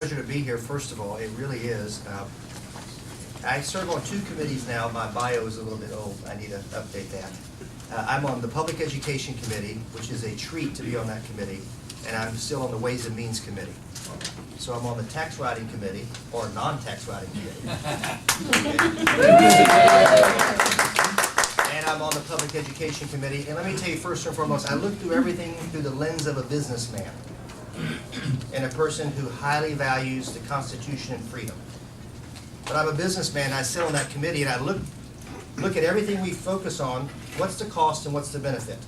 Pleasure to be here, first of all. It really is. I serve on two committees now. My bio is a little bit old. I need to update that. I'm on the Public Education Committee, which is a treat to be on that committee, and I'm still on the Ways and Means Committee. So I'm on the Tax Writing Committee, or Non-Tax Writing Committee. And I'm on the Public Education Committee. And let me tell you first and foremost, I look through everything through the lens of a businessman and a person who highly values the Constitution and freedom. But I'm a businessman. I sit on that committee and I look at everything we focus on. What's the cost and what's the benefit?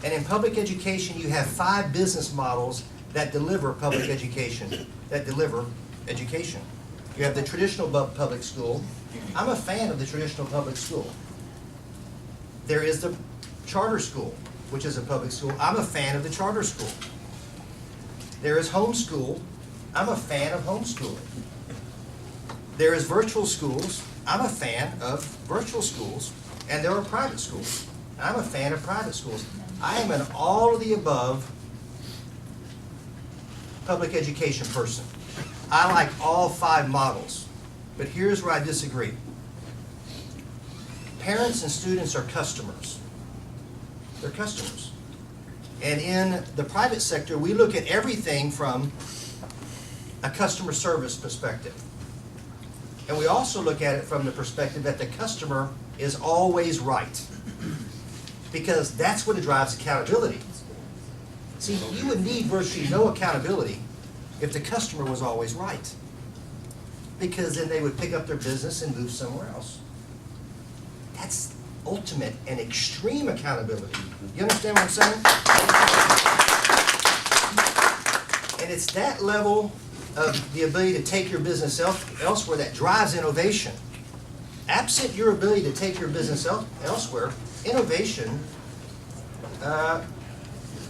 And in public education, you have 5 business models that deliver public education, that deliver education. You have the traditional public school. I'm a fan of the traditional public school. There is the charter school, which is a public school. I'm a fan of the charter school. There is homeschool. I'm a fan of homeschooling. There is virtual schools. I'm a fan of virtual schools. And there are private schools. I'm a fan of private schools. I am an all of the above public education person. I like all 5 models. But here's where I disagree. Parents and students are customers. They're customers. And in the private sector, we look at everything from a customer service perspective. And we also look at it from the perspective that the customer is always right. Because that's what drives accountability. See, you would need virtually no accountability if the customer was always right. Because then they would pick up their business and move somewhere else. That's ultimate and extreme accountability. You understand what I'm saying? And it's that level of the ability to take your business elsewhere that drives innovation. Absent your ability to take your business elsewhere, innovation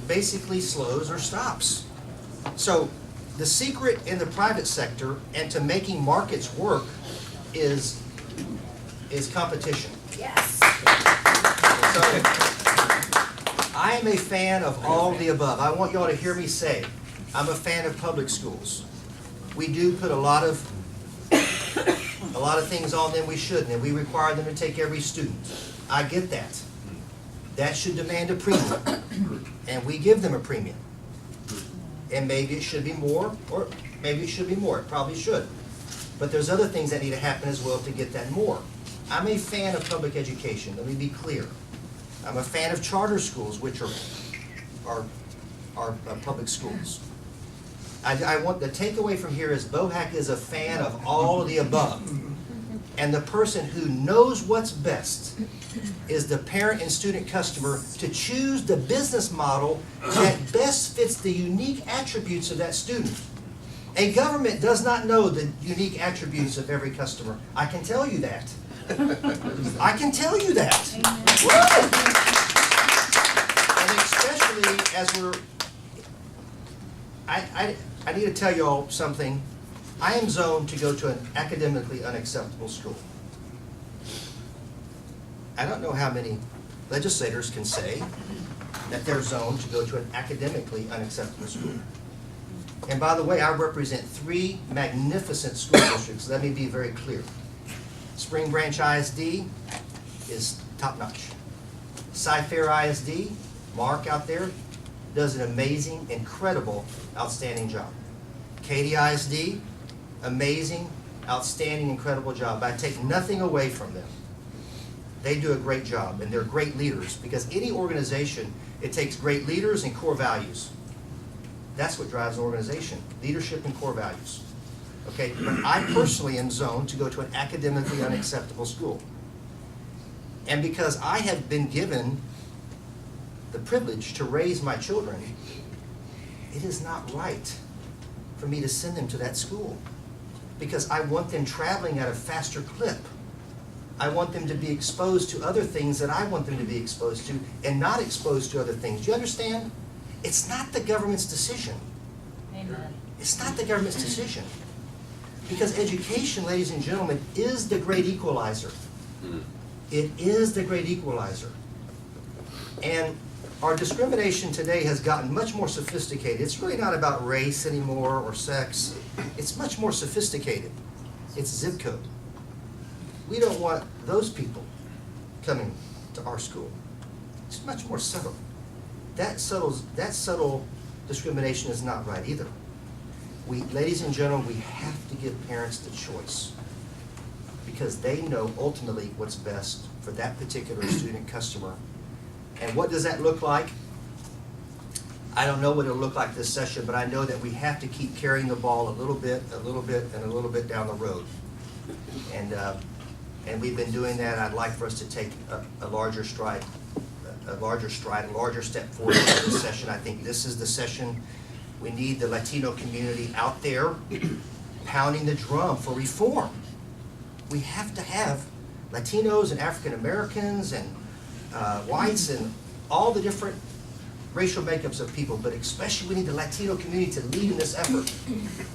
basically slows or stops. So the secret in the private sector and to making markets work is competition. Yes. So, I am a fan of all of the above. I want y'all to hear me say, I'm a fan of public schools. We do put a lot of things on them we shouldn't, and we require them to take every student. I get that. That should demand a premium, and we give them a premium. And maybe it should be more, or maybe it should be more. It probably should. But there's other things that need to happen as well to get that more. I'm a fan of public education, let me be clear. I'm a fan of charter schools, which are public schools. I want the takeaway from here is Bohac is a fan of all of the above. And the person who knows what's best is the parent and student customer to choose the business model that best fits the unique attributes of that student. A government does not know the unique attributes of every customer. I can tell you that. I can tell you that. And especially as I need to tell you all something. I am zoned to go to an academically unacceptable school. I don't know how many legislators can say that they're zoned to go to an academically unacceptable school. And by the way, I represent 3 magnificent school districts. Let me be very clear. Spring Branch ISD is top-notch. Cy-Fair ISD, Mark out there, does an amazing, incredible, outstanding job. Katy ISD, amazing, outstanding, incredible job. I take nothing away from them. They do a great job, and they're great leaders, because any organization, it takes great leaders and core values. That's what drives an organization, leadership and core values. Okay, but I personally am zoned to go to an academically unacceptable school. And because I have been given the privilege to raise my children, it is not right for me to send them to that school. Because I want them traveling at a faster clip. I want them to be exposed to other things that I want them to be exposed to and not exposed to other things. Do you understand? It's not the government's decision. Amen. It's not the government's decision. Because education, ladies and gentlemen, is the great equalizer. It is the great equalizer. And our discrimination today has gotten much more sophisticated. It's really not about race anymore or sex. It's much more sophisticated. It's zip code. We don't want those people coming to our school. It's much more subtle. That subtle discrimination is not right either. Ladies and gentlemen, we have to give parents the choice because they know ultimately what's best for that particular student customer. And what does that look like? I don't know what it'll look like this session, but I know that we have to keep carrying the ball a little bit, and a little bit down the road. And we've been doing that. I'd like for us to take a larger stride, a larger step forward in this session. I think this is the session we need the Latino community out there pounding the drum for reform. We have to have Latinos and African Americans and whites and all the different racial makeups of people, but especially we need the Latino community to lead in this effort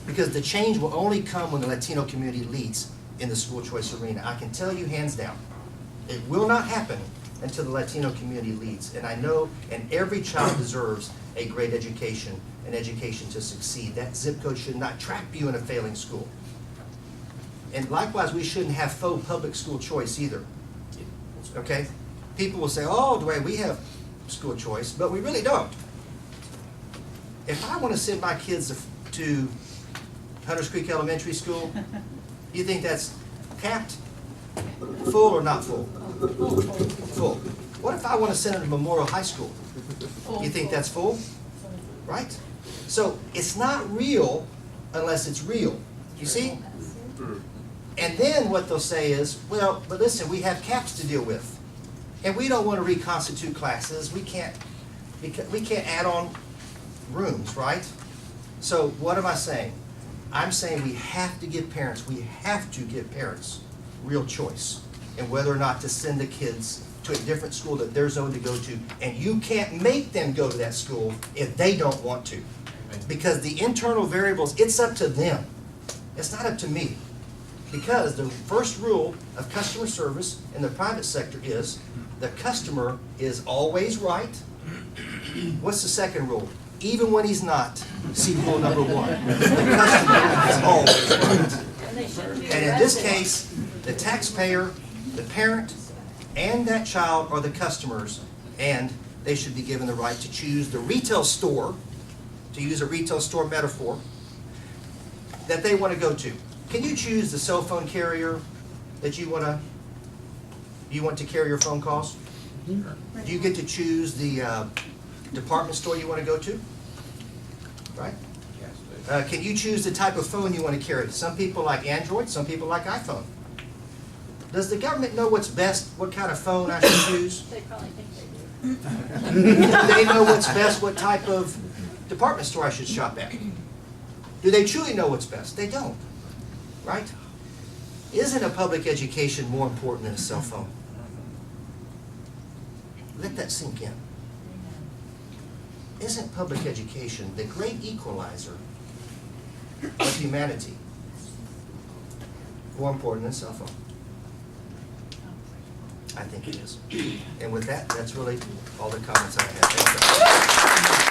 because the change will only come when the Latino community leads in the school choice arena. I can tell you hands down, it will not happen until the Latino community leads. And I know, and every child deserves a great education, an education to succeed. That zip code should not trap you in a failing school. And likewise, we shouldn't have faux public school choice either. Okay? People will say, oh, Dwayne, we have school choice, but we really don't. If I want to send my kids to Hunters Creek Elementary School, you think that's capped? Full or not full? Full. What if I want to send them to Memorial High School? You think that's full? Right? So it's not real unless it's real. You see? And then what they'll say is, well, but listen, we have caps to deal with. And we don't want to reconstitute classes. We can't add on rooms, right? So what am I saying? I'm saying we have to give parents real choice in whether or not to send the kids to a different school that they're zoned to go to. And you can't make them go to that school if they don't want to. Because the internal variables, it's up to them. It's not up to me. Because the first rule of customer service in the private sector is the customer is always right. What's the second rule? Even when he's not. See rule number one. The customer is always right. And in this case, the taxpayer, the parent, and that child are the customers, and they should be given the right to choose the retail store, to use a retail store metaphor, that they want to go to. Can you choose the cell phone carrier that you want to carry your phone calls? Do you get to choose the department store you want to go to? Right? Can you choose the type of phone you want to carry? Some people like Android, some people like iPhone. Does the government know what's best, what kind of phone I should choose? They probably think they do. Do they know what's best, what type of department store I should shop at? Do they truly know what's best? They don't. Right? Isn't a public education more important than a cell phone? Let that sink in. Isn't public education the great equalizer of humanity more important than a cell phone? I think it is. And with that, that's really all the comments I have. Thank you.